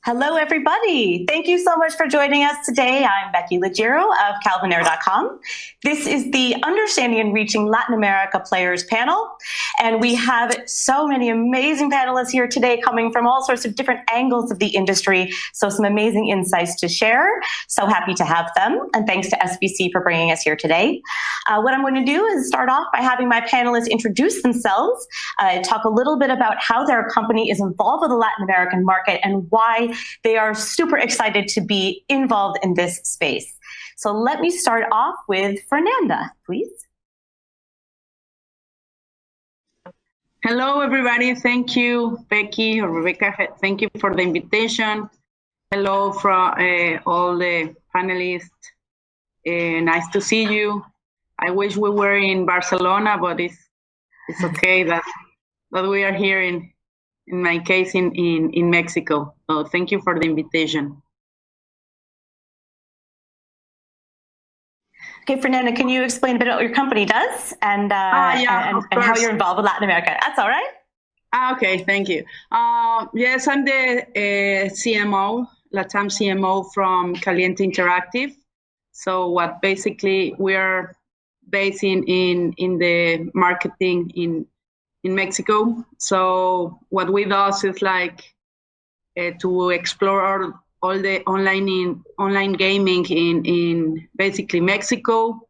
Hello, everybody. Thank you so much for joining us today. I'm Becky Liggero of CalvinAir.com. This is the Understanding and Reaching Latin America Players panel, and we have so many amazing panelists here today coming from all sorts of different angles of the industry, so some amazing insights to share. So happy to have them, and thanks to SBC for bringing us here today. What I'm going to do is start off by having my panelists introduce themselves, talk a little bit about how their company is involved with the Latin American market and why they are super excited to be involved in this space. So let me start off with Fernanda, please. Hello, everybody. Thank you, Becky or Rebecca. Thank you for the invitation. Hello from all the panelists. Nice to see you. I wish we were in Barcelona, but it's okay that we are here in my case in Mexico. So thank you for the invitation. Okay, Fernanda, can you explain a bit about what your company does and how you're involved with Latin America? That's all right. Okay, thank you. Yes, I'm the CMO, LATAM CMO from Caliente Interactive. So what basically we are based in the marketing in Mexico. So what we do is like to explore all the online gaming in basically Mexico.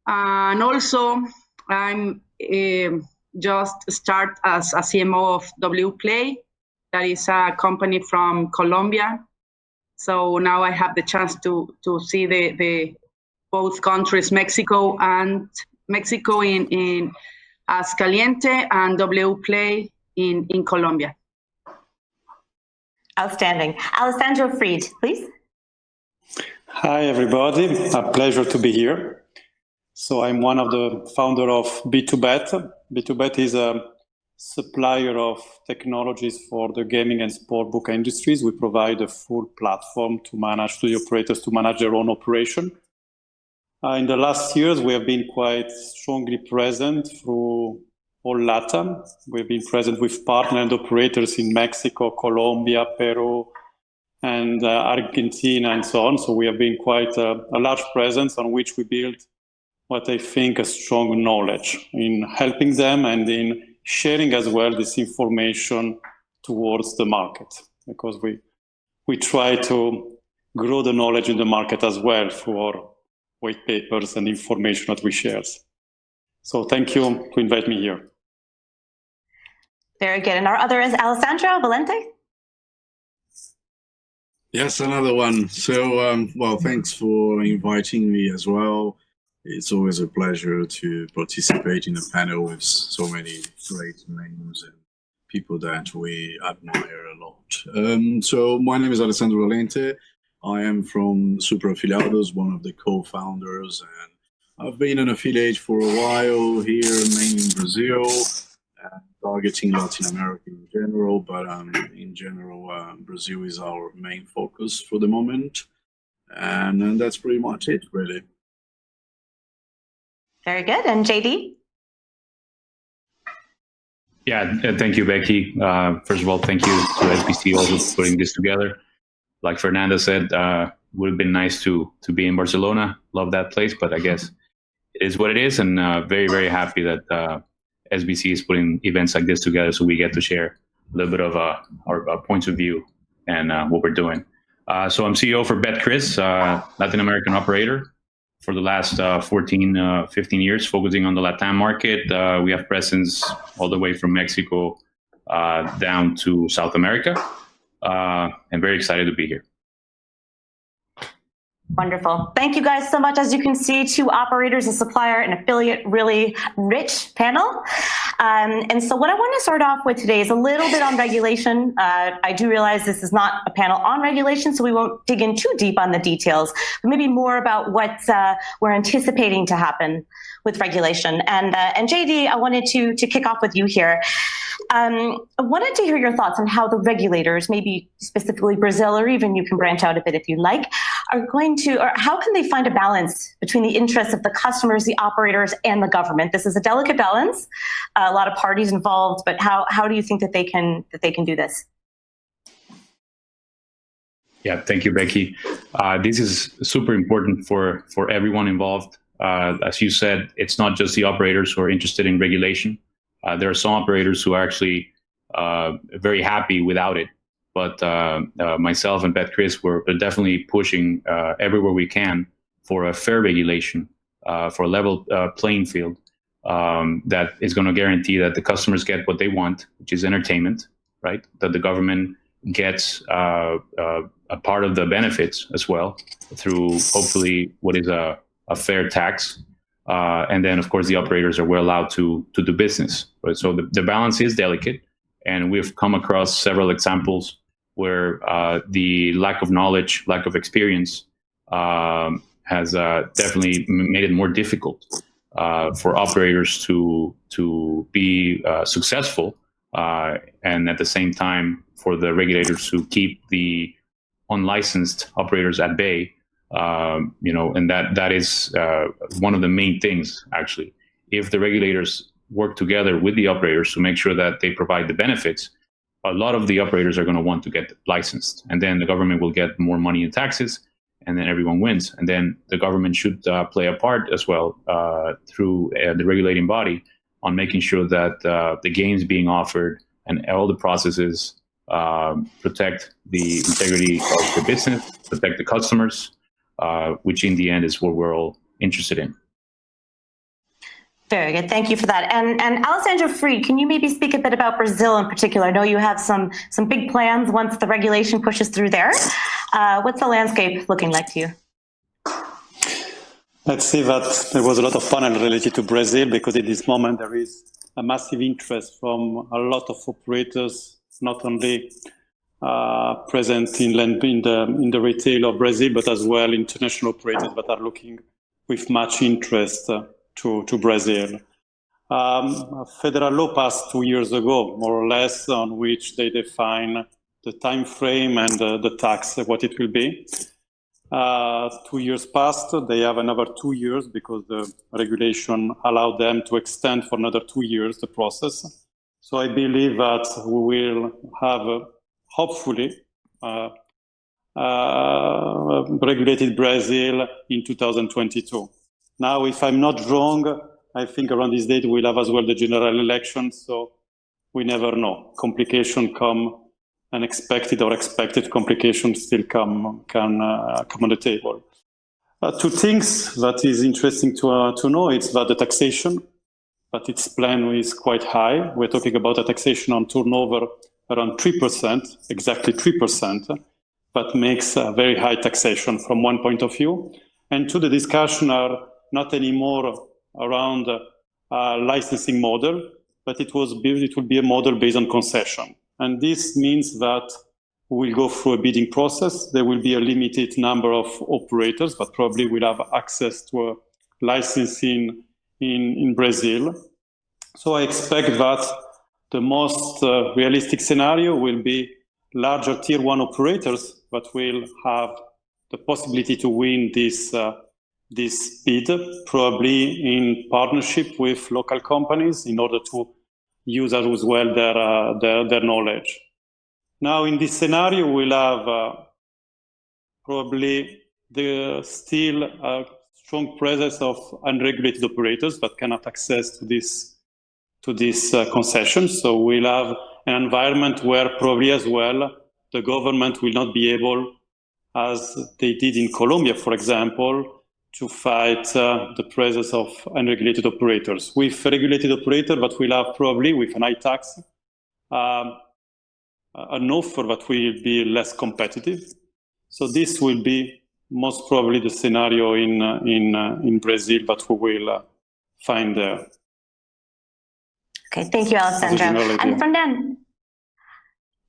And also I'm just start as a CMO of WPlay. That is a company from Colombia. So now I have the chance to see the both countries, Mexico in as Caliente and WPlay in Colombia. Outstanding. Alessandro Fried, please. Hi, everybody. A pleasure to be here. So I'm one of the founder of BtoBet. BtoBet is a supplier of technologies for the gaming and sportbook industries. We provide a full platform to the operators to manage their own operation. In the last years, we have been quite strongly present through all LATAM. We've been present with partner and operators in Mexico, Colombia, Peru, and Argentina, and so on. So we have been quite a large presence on which we build what I think a strong knowledge in helping them and in sharing as well this information towards the market, because we try to grow the knowledge in the market as well for white papers and information that we share. So thank you to invite me here. Very good. And our other is Alessandro Volante. Yes, another one. So, well, thanks for inviting me as well. It's always a pleasure to participate in a panel with so many great names and people that we admire a lot. So my name is Alessandro Volante. I am from Super Afiliados, one of the co-founders, and I've been an affiliate for a while here, mainly in Brazil, targeting Latin America in general, but in general, Brazil is our main focus for the moment. And that's pretty much it, really. Very good. And JD? Yeah, thank you, Becky. First of all, thank you to SBC also for putting this together. Like Fernanda said, would have been nice to be in Barcelona. Love that place, but I guess it is what it is, and very, very happy that SBC is putting events like this together so we get to share a little bit of our points of view and what we're doing. So I'm CEO for BetCris, Latin American operator for the last 14, 15 years, focusing on the LATAM market. We have presence all the way from Mexico down to South America. I'm very excited to be here. Wonderful. Thank you guys so much. As you can see, two operators, a supplier, and affiliate, really rich panel. And so what I want to start off with today is a little bit on regulation. I do realize this is not a panel on regulation, so we won't dig in too deep on the details, but maybe more about what we're anticipating to happen with regulation. And JD, I wanted to kick off with you here. I wanted to hear your thoughts on how the regulators, maybe specifically Brazil, or even you can branch out a bit if you like, are going to, or how can they find a balance between the interests of the customers, the operators, and the government? This is a delicate balance, a lot of parties involved, but how do you think that they can do this? Yeah, thank you, Becky. This is super important for everyone involved. As you said, it's not just the operators who are interested in regulation. There are some operators who are actually very happy without it. But myself and BetCris, we're definitely pushing everywhere we can for a fair regulation, for a level playing field that is going to guarantee that the customers get what they want, which is entertainment, right? That the government gets a part of the benefits as well through hopefully what is a fair tax. And then, of course, the operators are well allowed to do business. Right? So the balance is delicate. And we've come across several examples where the lack of knowledge, lack of experience has definitely made it more difficult for operators to be successful. And at the same time, for the regulators to keep the unlicensed operators at bay, and that is one of the main things, actually. If the regulators work together with the operators to make sure that they provide the benefits, a lot of the operators are going to want to get licensed. And then the government will get more money in taxes, and then everyone wins. And then the government should play a part as well through the regulating body on making sure that the games being offered and all the processes protect the integrity of the business, protect the customers, which in the end is what we're all interested in. Very good. Thank you for that. And Alessandro Fried, can you maybe speak a bit about Brazil in particular? I know you have some big plans once the regulation pushes through there. What's the landscape looking like to you? Let's see that there was a lot of panel related to Brazil because at this moment there is a massive interest from a lot of operators, not only present in the retail of Brazil, but as well international operators that are looking with much interest to Brazil. A federal law passed 2 years ago, more or less, on which they define the time frame and the tax, what it will be. 2 years passed, they have another 2 years because the regulation allowed them to extend for another 2 years the process. So I believe that we will have, hopefully, regulated Brazil in 2022. Now, if I'm not wrong, I think around this date we'll have as well the general election, so we never know. Complications come, unexpected or expected complications still come on the table. Two things that is interesting to know is that the taxation, but its plan is quite high. We're talking about a taxation on turnover around 3%, exactly 3%, that makes a very high taxation from one point of view. And two, the discussion are not anymore around a licensing model, but it will be a model based on concession. And this means that we'll go through a bidding process. There will be a limited number of operators, but probably we'll have access to a licensing in Brazil. So I expect that the most realistic scenario will be larger tier one operators that will have the possibility to win this bid, probably in partnership with local companies in order to use as well their knowledge. Now, in this scenario, we'll have probably still a strong presence of unregulated operators that cannot access to this concession. So we'll have an environment where probably as well the government will not be able, as they did in Colombia, for example, to fight the presence of unregulated operators. With a regulated operator, but we'll have probably with an high tax, an offer that will be less competitive. So this will be most probably the scenario in Brazil that we will find there. Okay, thank you, Alessandro. And Fernanda,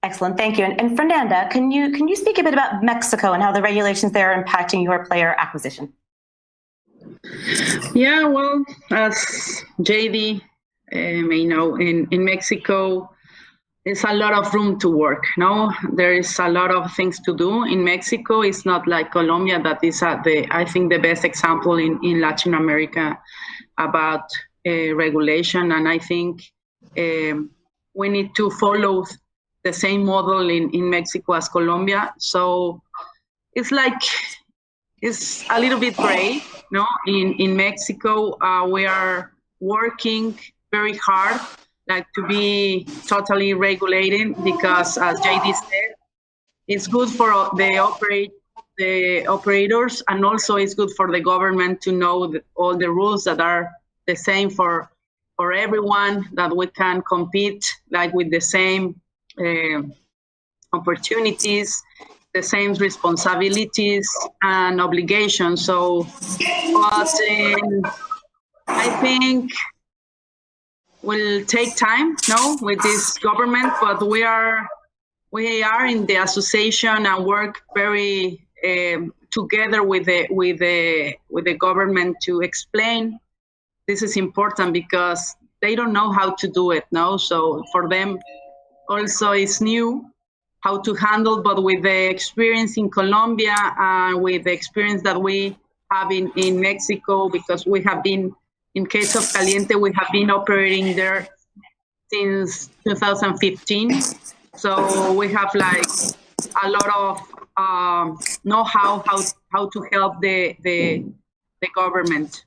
excellent, thank you. And Fernanda, can you speak a bit about Mexico and how the regulations there are impacting your player acquisition? Yeah, well, as JD may know, in Mexico, there's a lot of room to work. No, there is a lot of things to do in Mexico. It's not like Colombia, that is I think the best example in Latin America about regulation. And I think we need to follow the same model in Mexico as Colombia. So it's a little bit gray. No, in Mexico, we are working very hard, like to be totally regulated, because as JD said, it's good for the operators, and also it's good for the government to know all the rules that are the same for everyone, that we can compete like with the same opportunities, the same responsibilities and obligations. So, but I think will take time, no, with this government, but we are in the association and work very together with the government to explain this is important, because they don't know how to do it, no? So for them also it's new how to handle, but with the experience in Colombia and with the experience that we have in Mexico, because we have been, in case of Caliente, we have been operating there since 2015. So we have like a lot of know-how how to help the government.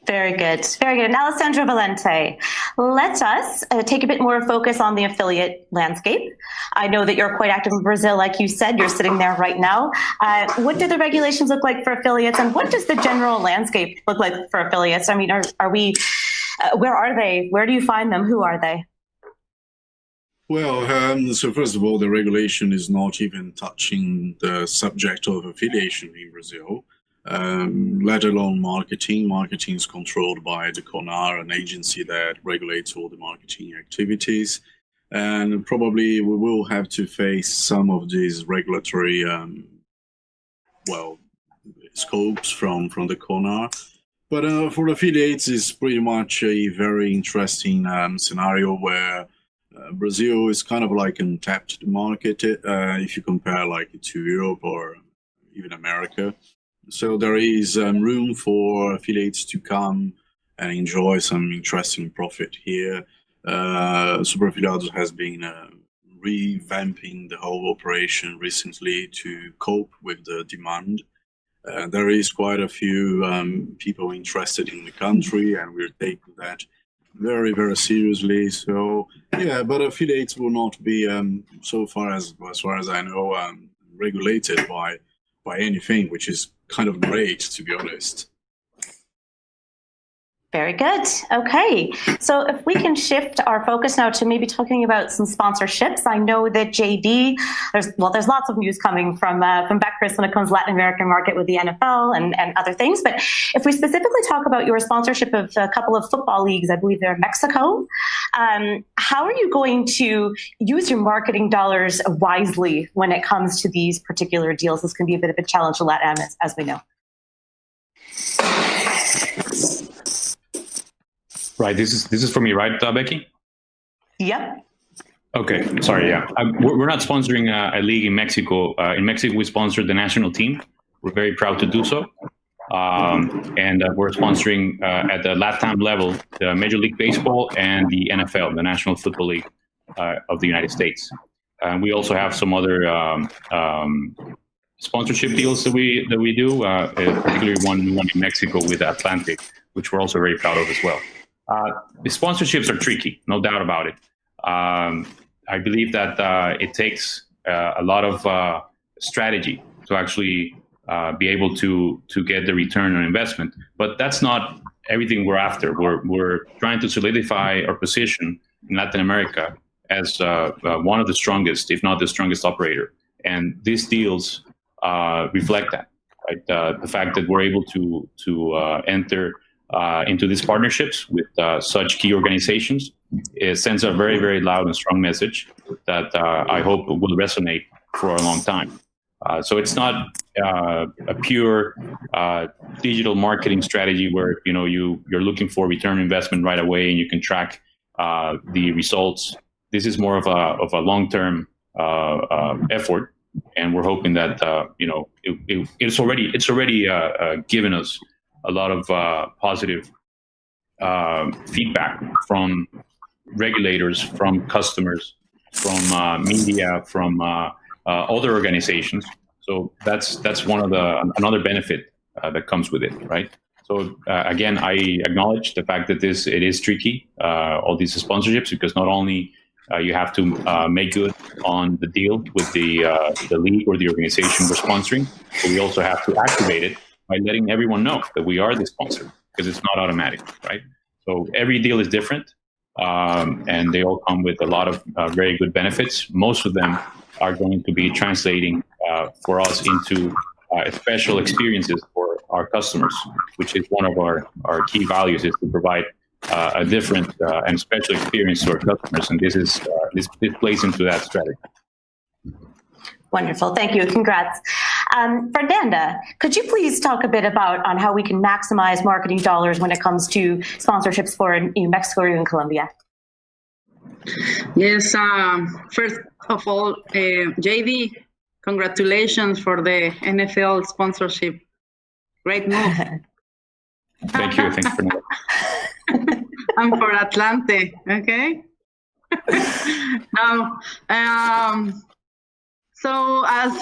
Very good. Very good. And Alessandro Volante, let us take a bit more focus on the affiliate landscape. I know that you're quite active in Brazil, like you said, you're sitting there right now. What do the regulations look like for affiliates, and what does the general landscape look like for affiliates? I mean, are we, where are they? Where do you find them? Who are they? Well, so first of all, the regulation is not even touching the subject of affiliation in Brazil. Let alone marketing. Marketing is controlled by the CONAR, an agency that regulates all the marketing activities. And probably we will have to face some of these regulatory, scopes from the CONAR. But for affiliates, it's pretty much a very interesting scenario where Brazil is kind of like an untapped market if you compare like to Europe or even America. So there is room for affiliates to come and enjoy some interesting profit here. Super Afiliados has been revamping the whole operation recently to cope with the demand. There is quite a few people interested in the country, and we're taking that very, very seriously. So yeah, but affiliates will not be, so far as I know, regulated by anything, which is kind of great, to be honest. Very good. Okay. So if we can shift our focus now to maybe talking about some sponsorships. I know that JD, there's lots of news coming from BetCris when it comes to Latin American market with the NFL and other things. But if we specifically talk about your sponsorship of a couple of football leagues, I believe they're in Mexico, how are you going to use your marketing dollars wisely when it comes to these particular deals? This can be a bit of a challenge to LATAM, as we know. Right. This is for me, right, Becky? Yep. Okay. Sorry. Yeah. We're not sponsoring a league in Mexico. In Mexico, we sponsor the national team. We're very proud to do so. And we're sponsoring at the LATAM level, the Major League Baseball and the NFL, the National Football League of the United States. And we also have some other sponsorship deals that we do, particularly one in Mexico with Atlantic, which we're also very proud of as well. The sponsorships are tricky, no doubt about it. I believe that it takes a lot of strategy to actually be able to get the return on investment. But that's not everything we're after. We're trying to solidify our position in Latin America as one of the strongest, if not the strongest operator. And these deals reflect that. Right? The fact that we're able to enter into these partnerships with such key organizations, it sends a very, very loud and strong message that I hope will resonate for a long time. So it's not a pure digital marketing strategy where you're looking for return on investment right away and you can track the results. This is more of a long-term effort, and we're hoping that it's already given us a lot of positive feedback from regulators, from customers, from media, from other organizations. So that's one of another benefit that comes with it, right? So again, I acknowledge the fact that it is tricky, all these sponsorships, because not only you have to make good on the deal with the league or the organization we're sponsoring, but we also have to activate it by letting everyone know that we are the sponsor, because it's not automatic, right? So every deal is different, and they all come with a lot of very good benefits. Most of them are going to be translating for us into special experiences for our customers, which is one of our key values, is to provide a different and special experience to our customers, and this plays into that strategy. Wonderful, thank you, congrats. Fernanda, could you please talk a bit about on how we can maximize marketing dollars when it comes to sponsorships for Mexico or even Colombia? Yes, first of all, JD, congratulations for the NFL sponsorship. Great move. Thank you, thanks, Fernanda. I'm for Atlante, okay? So as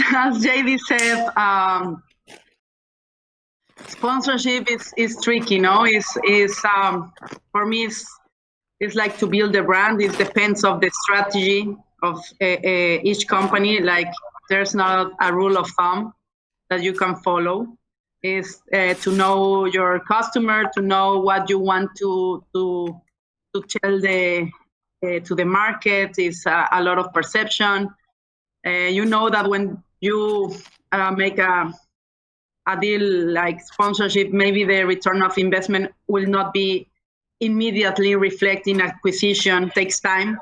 JD said, sponsorship is tricky, no? For me, it's like to build a brand. It depends of the strategy of each company. Like, there's not a rule of thumb that you can follow. Is to know your customer, to know what you want to tell to the market. Is a lot of perception. You know that when you make a deal like sponsorship, maybe the return of investment will not be immediately reflecting acquisition. Takes time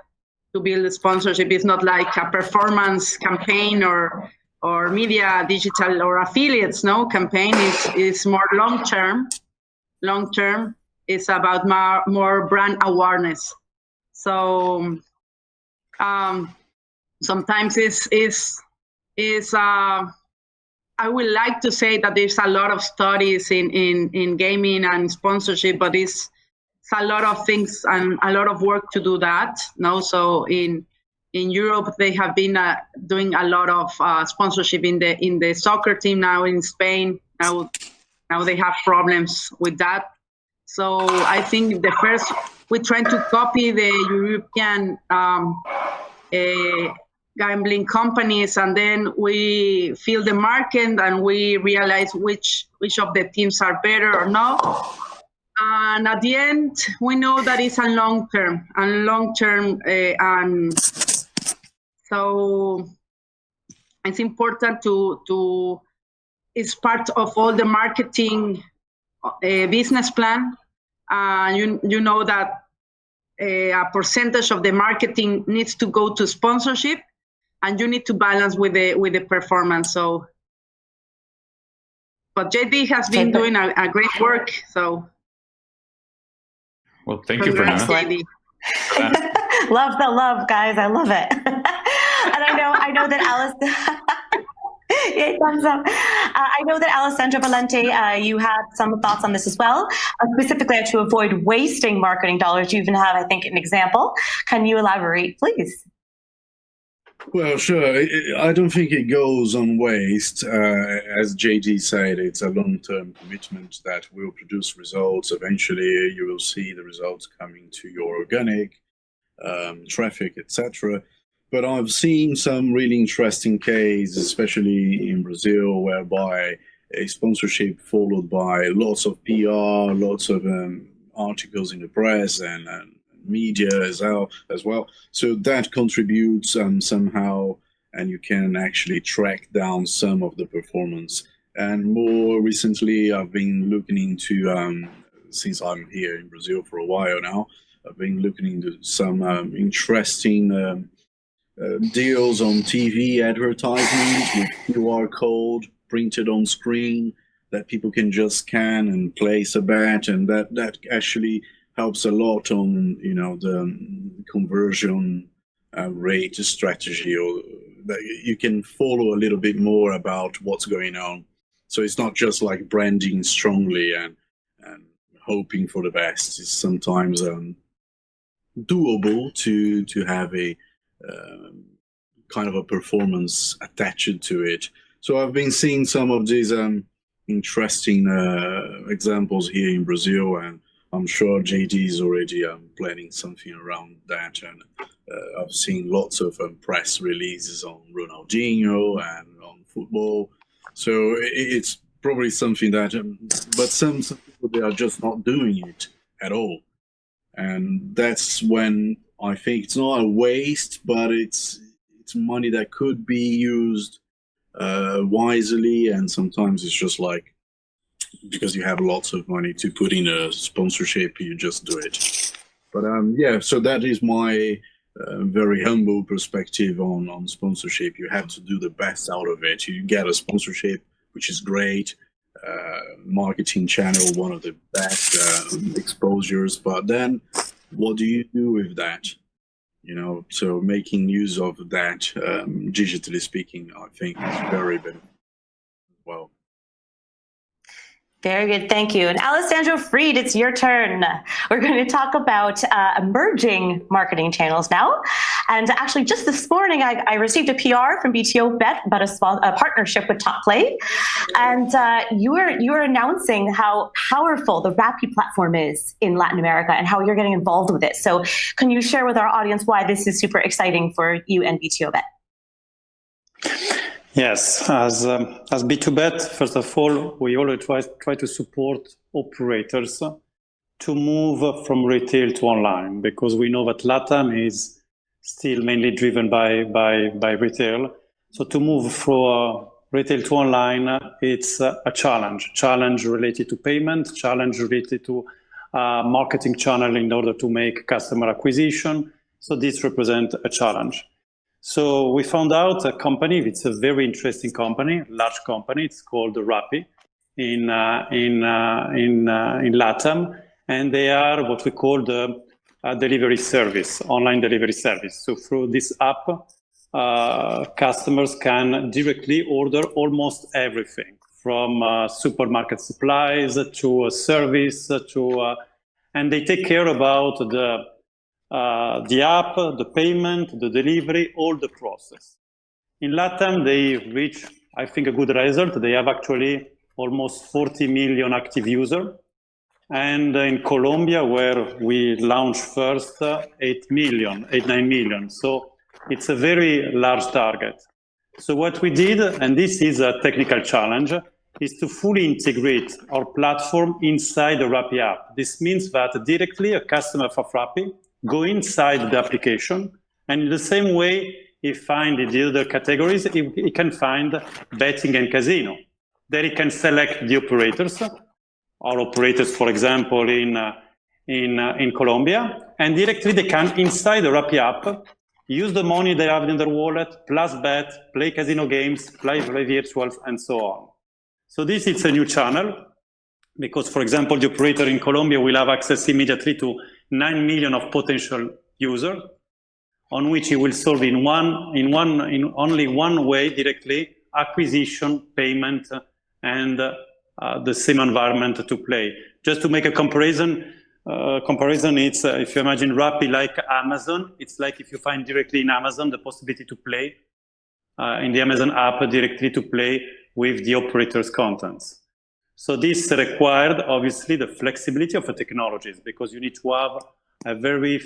to build a sponsorship. It's not like a performance campaign or media, digital, or affiliates. No, campaign is more long-term. Long-term is about more brand awareness. So sometimes I would like to say that there's a lot of studies in gaming and sponsorship, but it's a lot of things and a lot of work to do that. No, so in Europe, they have been doing a lot of sponsorship in the soccer team now in Spain. Now they have problems with that. So I think we're trying to copy the European gambling companies, and then we feel the market and we realize which of the teams are better or not. And at the end, we know that it's a long term, and so it's important to it's part of all the marketing business plan. You know that a percentage of the marketing needs to go to sponsorship, and you need to balance with the performance. So, but JD has been doing a great work. So, well, thank you, Fernanda. Love the love, guys. I love it. And I know that Alice. Yeah, thumbs up. I know that Alessandro Volante, you had some thoughts on this as well, specifically to avoid wasting marketing dollars. You even have, I think, an example. Can you elaborate, please? Well, sure. I don't think it goes on waste. As JD said, it's a long-term commitment that will produce results. Eventually, you will see the results coming to your organic traffic, etc. But I've seen some really interesting cases, especially in Brazil, whereby a sponsorship followed by lots of PR, lots of articles in the press and media as well. So that contributes somehow, and you can actually track down some of the performance. And more recently, I've been looking into, since I'm here in Brazil for a while now, I've been looking into some interesting deals on TV advertisements with QR code printed on screen that people can just scan and place a bet, and that actually helps a lot on the conversion rate strategy, or that you can follow a little bit more about what's going on. So it's not just like branding strongly and hoping for the best. It's sometimes doable to have a kind of a performance attached to it. So I've been seeing some of these interesting examples here in Brazil, and I'm sure JD is already planning something around that. And I've seen lots of press releases on Ronaldinho and on football. So it's probably something that, but some people, they are just not doing it at all. And that's when I think it's not a waste, but it's money that could be used wisely. And sometimes it's just like, because you have lots of money to put in a sponsorship, you just do it. But yeah, so that is my very humble perspective on sponsorship. You have to do the best out of it. You get a sponsorship, which is great, marketing channel, one of the best exposures, but then what do you do with that? You know, so making use of that, digitally speaking, I think is very beneficial as well. Very good, thank you. And Alessandro Fried, it's your turn. We're going to talk about emerging marketing channels now. And actually, just this morning, I received a PR from BtoBet about a partnership with Top Play. And you were announcing how powerful the Rappi platform is in Latin America and how you're getting involved with it. So can you share with our audience why this is super exciting for you and BtoBet? Yes, as BtoBet, first of all, we always try to support operators to move from retail to online, because we know that LATAM is still mainly driven by retail. So to move from retail to online, it's a challenge related to payment, challenge related to marketing channel in order to make customer acquisition. So this represents a challenge. So we found out a company, it's a very interesting company, large company, it's called Rappi in LATAM, and they are what we call the delivery service, online delivery service. So through this app, customers can directly order almost everything, from supermarket supplies to a service and they take care about the app, the payment, the delivery, all the process. In LATAM, they reach, I think, a good result. They have actually almost 40 million active users. And in Colombia, where we launched first, 8, 9 million. So it's a very large target. So what we did, and this is a technical challenge, is to fully integrate our platform inside the Rappi app. This means that directly a customer for Rappi go inside the application, and in the same way he find in the other categories, he can find betting and casino. Then he can select the operators, our operators, for example, in Colombia, and directly they can, inside the Rappi app, use the money they have in their wallet, plus bet, play casino games, play virtuals, and so on. So this is a new channel, because, for example, the operator in Colombia will have access immediately to 9 million of potential users, on which he will solve in only one way directly, acquisition, payment, and the same environment to play. Just to make a comparison, it's if you imagine Rappi like Amazon, it's like if you find directly in Amazon the possibility to play in the Amazon app directly to play with the operator's contents. So this required, obviously, the flexibility of the technologies, because you need to have a very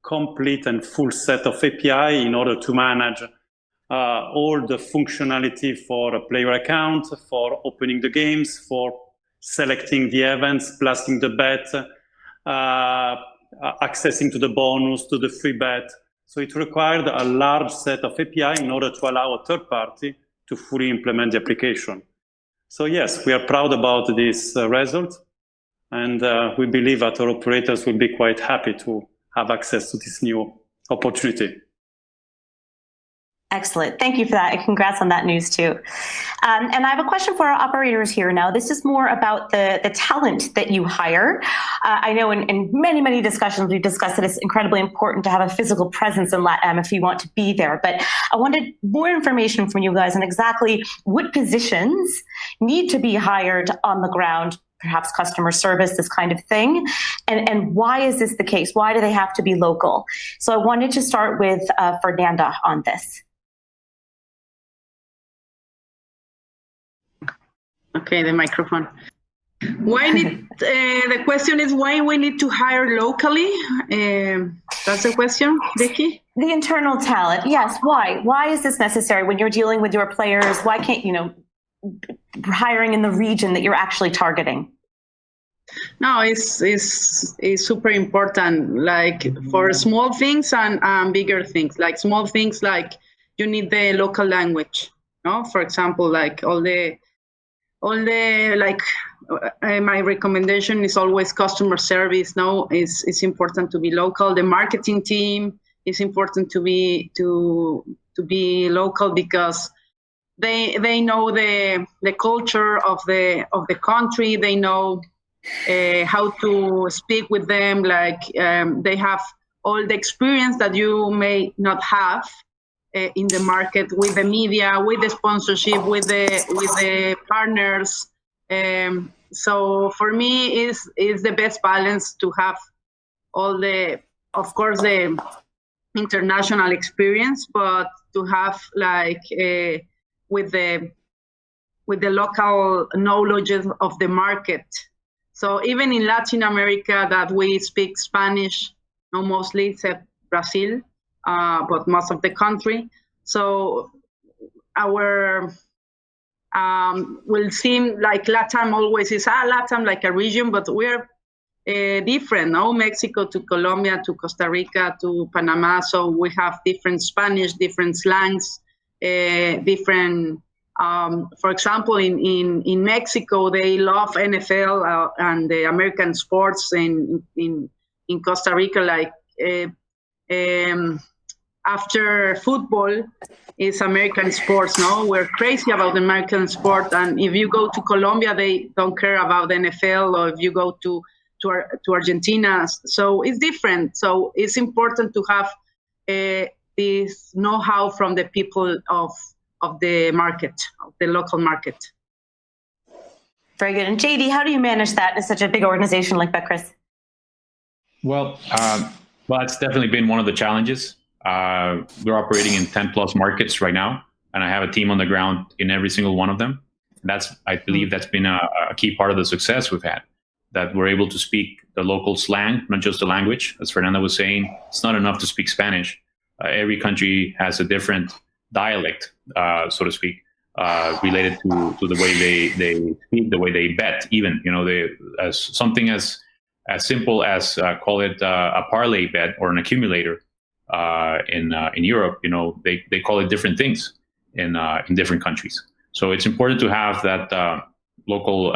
complete and full set of API in order to manage all the functionality for a player account, for opening the games, for selecting the events, placing the bet, accessing to the bonus, to the free bet. So it required a large set of API in order to allow a third party to fully implement the application. So yes, we are proud about this result, and we believe that our operators will be quite happy to have access to this new opportunity. Excellent. Thank you for that. And congrats on that news too. And I have a question for our operators here now. This is more about the talent that you hire. I know in many, many discussions, we've discussed that it's incredibly important to have a physical presence in LATAM if you want to be there. But I wanted more information from you guys on exactly what positions need to be hired on the ground, perhaps customer service, this kind of thing. And why is this the case? Why do they have to be local? So I wanted to start with Fernanda on this. Okay, the microphone. The question is why we need to hire locally? That's the question, Becky? The internal talent, yes. Why? Why is this necessary when you're dealing with your players? Why can't, hiring in the region that you're actually targeting? No, it's super important, like for small things and bigger things. Like small things, like you need the local language. No, for example, like all the my recommendation is always customer service. No, it's important to be local. The marketing team is important to be local because they know the culture of the country. They know how to speak with them. Like they have all the experience that you may not have in the market, with the media, with the sponsorship, with the partners. So for me, is the best balance to have all the, of course, the international experience, but to have like with the local knowledge of the market. So even in Latin America, that we speak Spanish, mostly except Brazil, but most of the country. So our will seem like LATAM always is LATAM like a region, but we're different. No, Mexico to Colombia to Costa Rica to Panama. So we have different Spanish, different slangs, different. For example, in Mexico, they love NFL and the American sports. In Costa Rica, like after football is American sports. No, we're crazy about American sport. And if you go to Colombia, they don't care about the NFL. Or if you go to Argentina, so it's different. So it's important to have this know-how from the people of the market, of the local market. Very good. And JD, how do you manage that in such a big organization like BetCris? Well, it's definitely been one of the challenges. We're operating in 10 plus markets right now, and I have a team on the ground in every single one of them. I believe that's been a key part of the success we've had, that we're able to speak the local slang, not just the language. As Fernanda was saying, it's not enough to speak Spanish. Every country has a different dialect, so to speak, related to the way they speak, the way they bet. Even as something as simple as call it a parlay bet or an accumulator in Europe. They call it different things in different countries. So it's important to have that local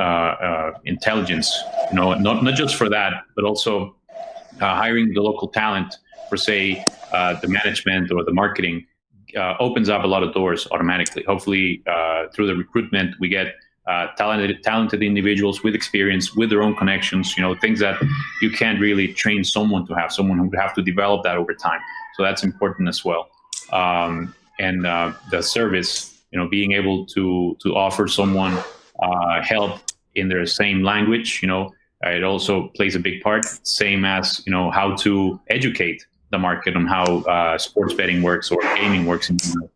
intelligence. Not just for that, but also hiring the local talent for, say, the management or the marketing. Opens up a lot of doors automatically. Hopefully, through the recruitment, we get talented individuals with experience, with their own connections. Things that you can't really train someone to have. Someone who would have to develop that over time. So that's important as well. And the service, being able to offer someone help in their same language. It also plays a big part. Same as how to educate the market on how sports betting works or gaming works in general.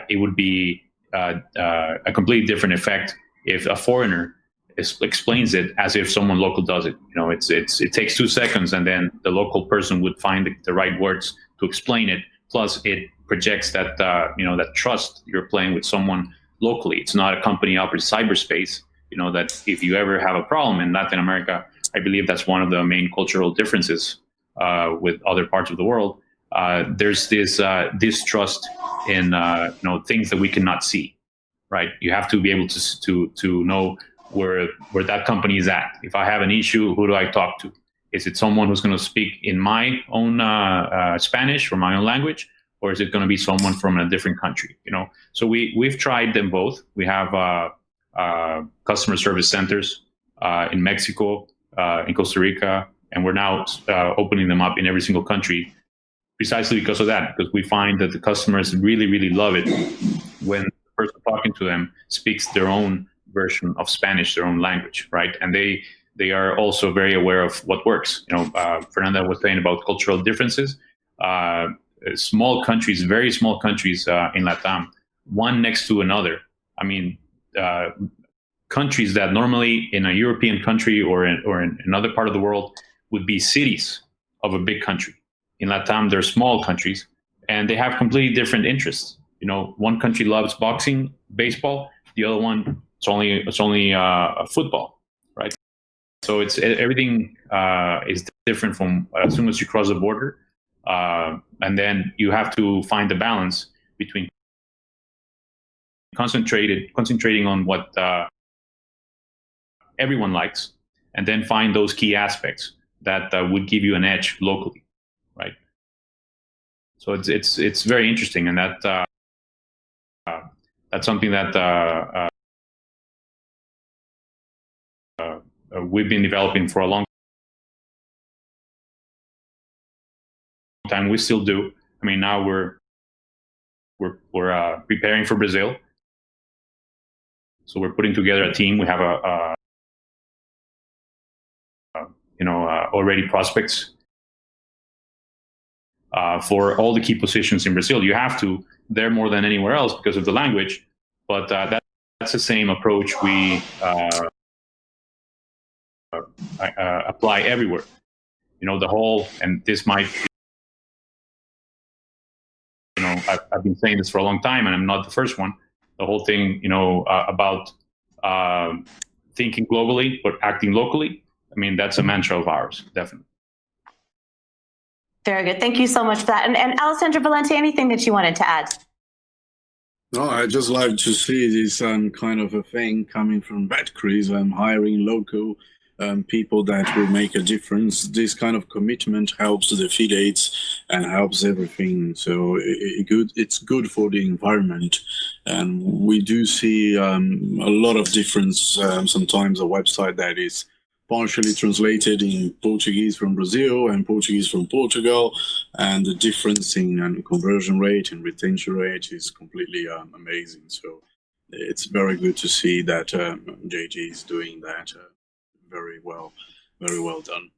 It would be a completely different effect if a foreigner explains it as if someone local does it. It takes 2 seconds, and then the local person would find the right words to explain it. Plus, it projects that that trust. You're playing with someone locally. It's not a company out in cyberspace. That if you ever have a problem in Latin America, I believe that's one of the main cultural differences with other parts of the world. There's this distrust in things that we cannot see, right? You have to be able to know where that company is at. If I have an issue, who do I talk to? Is it someone who's going to speak in my own Spanish or my own language, or is it going to be someone from a different country? So we've tried them both. We have customer service centers in Mexico, in Costa Rica, and we're now opening them up in every single country, precisely because of that. Because we find that the customers really, really love it when the person talking to them speaks their own version of Spanish, their own language, right? And they are also very aware of what works. Fernanda was saying about cultural differences. Small countries, very small countries in LATAM, one next to another. I mean, countries that normally in a European country or in another part of the world would be cities of a big country. In Latam, they're small countries, and they have completely different interests. You know, one country loves boxing, baseball. The other one, it's only football, right? So it's everything is different from as soon as you cross the border, and then you have to find the balance between concentrating on what everyone likes, and then find those key aspects that would give you an edge locally, right? So it's very interesting, and that's something that we've been developing for a long time. We still do. I mean, now we're preparing for Brazil, so we're putting together a team. We have already prospects for all the key positions in Brazil. You have to there more than anywhere else because of the language, but that's the same approach we apply everywhere. You know, the whole, and this might, you know, I've been saying this for a long time, and I'm not the first one. The whole thing, you know, about thinking globally but acting locally. I mean, that's a mantra of ours, definitely. Very good. Thank you so much for that. And Alessandro Volante, anything that you wanted to add? No, I just like to see this kind of a thing coming from BetCris, hiring local people that will make a difference. This kind of commitment helps the affiliates and helps everything. So it's good for the environment. And we do see a lot of difference. Sometimes a website that is partially translated in Portuguese from Brazil and Portuguese from Portugal, and the difference in conversion rate and retention rate is completely amazing. So it's very good to see that JD is doing that very well done.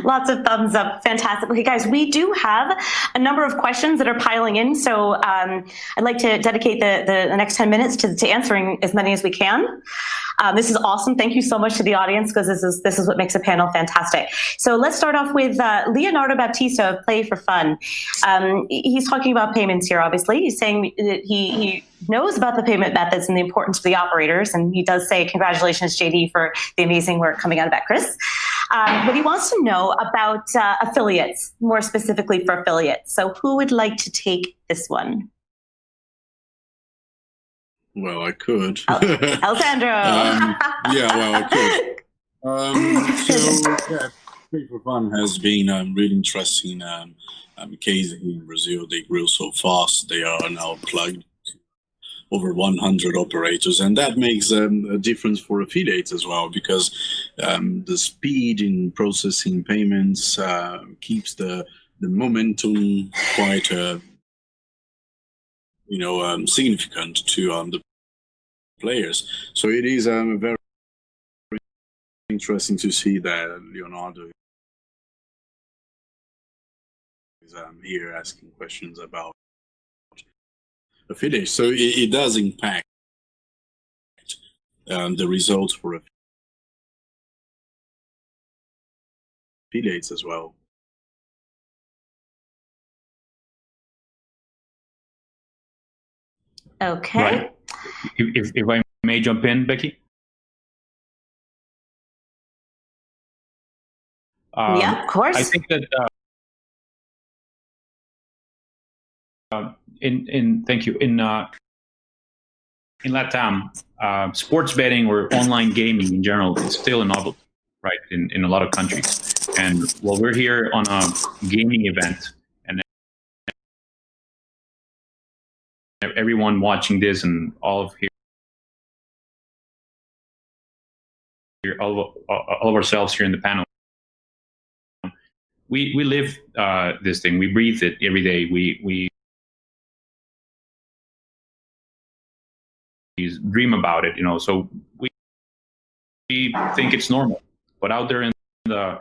Lots of thumbs up. Fantastic. Okay, guys, we do have a number of questions that are piling in, so I'd like to dedicate the next 10 minutes to answering as many as we can. This is awesome. Thank you so much to the audience, because this is what makes a panel fantastic. So let's start off with Leonardo Baptista of Play for Fun. He's talking about payments here, obviously. He's saying that he knows about the payment methods and the importance of the operators, and he does say, congratulations, JD, for the amazing work coming out of BetCris. But he wants to know about affiliates, more specifically for affiliates. So who would like to take this one? Well, I could. Alessandro. Yeah, well, I could. So, yeah, Play for Fun has been really interesting case in Brazil. They grew so fast. They are now plugged to over 100 operators, and that makes a difference for affiliates as well, because the speed in processing payments keeps the momentum quite significant to the players. So it is very interesting to see that Leonardo is here asking questions about affiliates. So it does impact the results for affiliates as well. Okay. Right. If I may jump in, Becky. Yeah, of course. I think that thank you. In LATAM, sports betting or online gaming in general is still a novelty, right? In a lot of countries. And while we're here on a gaming event, everyone watching this and all of ourselves here in the panel, we live this thing. We breathe it every day. We dream about it, you know. So we think it's normal, but out there in the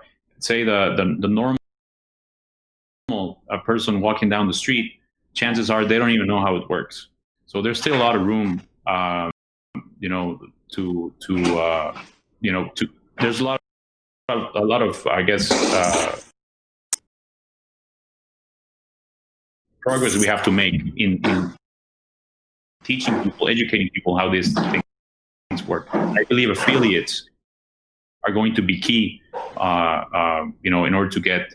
normal person walking down the street, chances are they don't even know how it works. So there's still a lot of room there's a lot of I guess progress we have to make in teaching people, educating people how these things work. I believe affiliates are going to be key, in order to get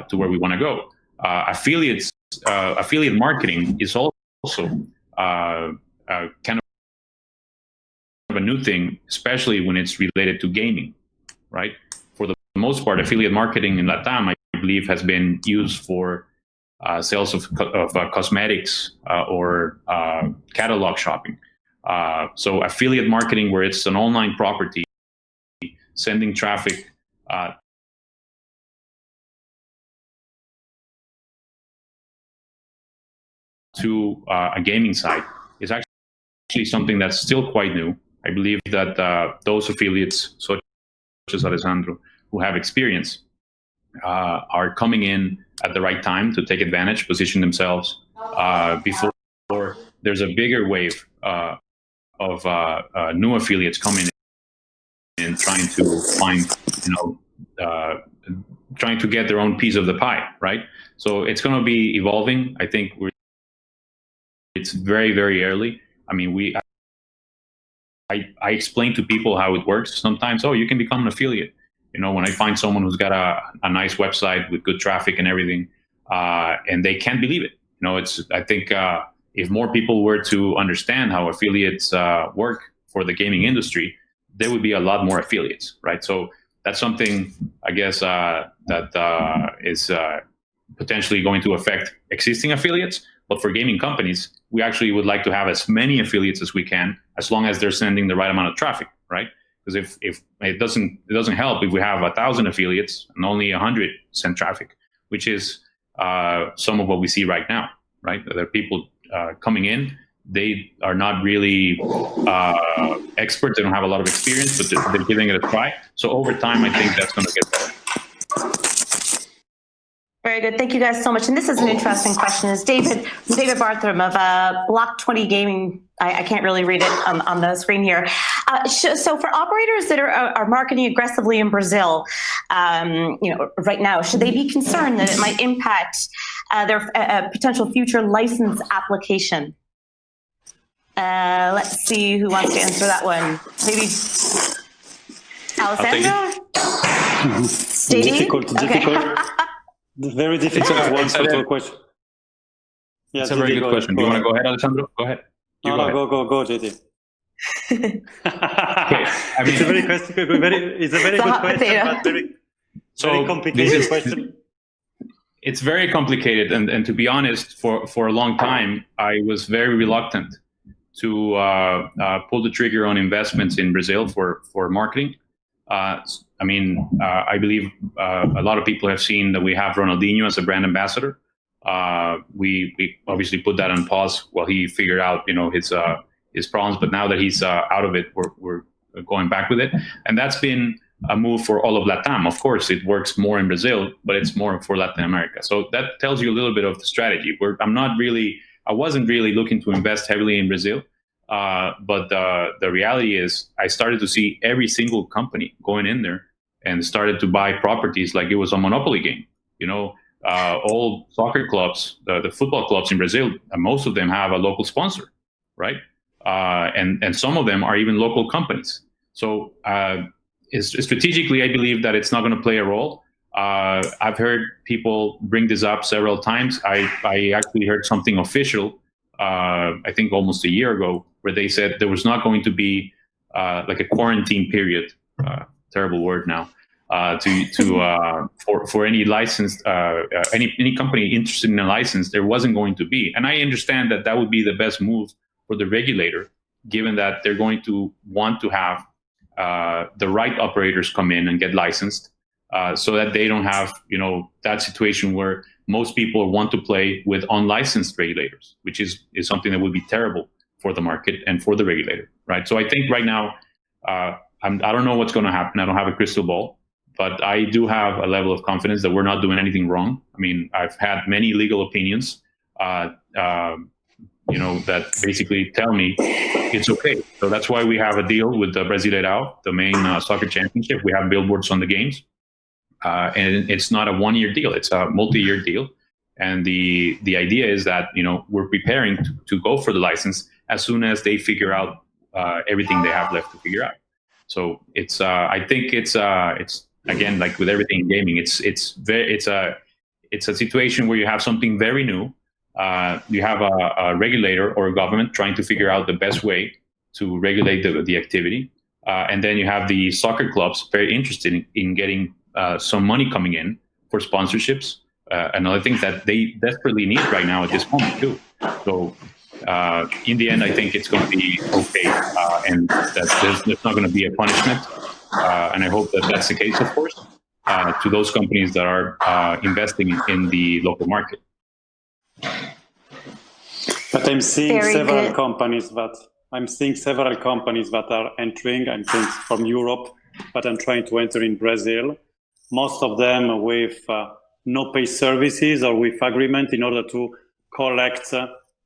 to where we want to go. Affiliate marketing is also kind of a new thing, especially when it's related to gaming, right? For the most part, affiliate marketing in LATAM, I believe, has been used for sales of cosmetics or catalog shopping. So affiliate marketing, where it's an online property, sending traffic to a gaming site, is actually something that's still quite new. I believe that those affiliates, such as Alessandro, who have experience, are coming in at the right time to take advantage, position themselves before there's a bigger wave of new affiliates coming in and trying to find, trying to get their own piece of the pie, right? So it's going to be evolving. I think it's very, very early. I mean, I explain to people how it works sometimes. Oh, you can become an affiliate. When I find someone who's got a nice website with good traffic and everything, and they can't believe it. I think if more people were to understand how affiliates work for the gaming industry, there would be a lot more affiliates, right? So that's something, I guess, that is potentially going to affect existing affiliates. But for gaming companies, we actually would like to have as many affiliates as we can, as long as they're sending the right amount of traffic, right? Because if it doesn't help if we have 1,000 affiliates and only 100 send traffic, which is some of what we see right now, right? There are people coming in, they are not really experts, they don't have a lot of experience, but they're giving it a try. So over time, I think that's going to get better. Very good. Thank you guys so much. And this is an interesting question. Is David Barthram of Block 20 Gaming. I can't really read it on the screen here. So for operators that are marketing aggressively in Brazil, right now, should they be concerned that it might impact their potential future license application? Let's see who wants to answer that one. Maybe Alessandro? Difficult. Very difficult to answer to a question. Yeah, it's a very good question. Do you want to go ahead, Alessandro? Go ahead. Go, JD. Okay. I mean, it's a very good question, but very complicated question. It's very complicated, and to be honest, for a long time, I was very reluctant to pull the trigger on investments in Brazil for marketing. I believe a lot of people have seen that we have Ronaldinho as a brand ambassador. We obviously put that on pause while he figured out, his problems. But now that he's out of it, we're going back with it. And that's been a move for all of LATAM. Of course, it works more in Brazil, but it's more for Latin America. So that tells you a little bit of the strategy. I wasn't really looking to invest heavily in Brazil. But the reality is I started to see every single company going in there and started to buy properties like it was a monopoly game. All soccer clubs, the football clubs in Brazil, most of them have a local sponsor, right? And some of them are even local companies. So strategically, I believe that it's not going to play a role. I've heard people bring this up several times. I actually heard something official, I think almost a year ago, where they said there was not going to be like a quarantine period, terrible word now, for any licensed, any company interested in a license, there wasn't going to be. And I understand that would be the best move for the regulator, given that they're going to want to have the right operators come in and get licensed, so that they don't have, that situation where most people want to play with unlicensed regulators, which is something that would be terrible for the market and for the regulator, right? So I think right now, I don't know what's going to happen. I don't have a crystal ball, but I do have a level of confidence that we're not doing anything wrong. I mean, I've had many legal opinions, that basically tell me it's okay. So that's why we have a deal with the Brasileirão, the main soccer championship. We have billboards on the games, and it's not a one-year deal; it's a multi-year deal. And the idea is that we're preparing to go for the license as soon as they figure out everything they have left to figure out. So it's I think it's again, like with everything in gaming, it's a situation where you have something very new. You have a regulator or a government trying to figure out the best way to regulate the activity, and then you have the soccer clubs very interested in getting some money coming in for sponsorships. Another thing that they desperately need right now at this moment too. So in the end, I think it's going to be okay, and that there's not going to be a punishment. And I hope that that's the case, of course, to those companies that are investing in the local market. But I'm seeing several companies that are entering. I'm seeing from Europe, but I'm trying to enter in Brazil. Most of them with no pay services or with agreement in order to collect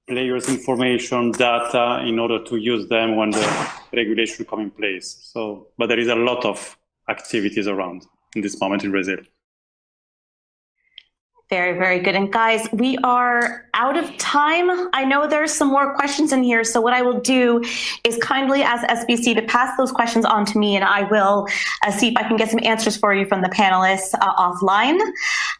players' information, data, in order to use them when the regulation come in place. So, but there is a lot of activities around in this moment in Brazil. Very, very good. And guys, we are out of time. I know there's some more questions in here. So what I will do is kindly ask SBC to pass those questions on to me, and I will see if I can get some answers for you from the panelists offline.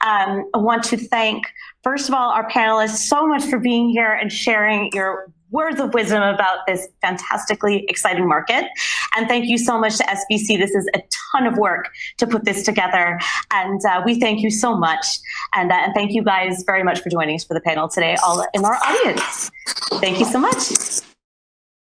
I want to thank, first of all, our panelists so much for being here and sharing your words of wisdom about this fantastically exciting market. And thank you so much to SBC. This is a ton of work to put this together. And we thank you so much. And thank you guys very much for joining us for the panel today, all in our audience. Thank you so much.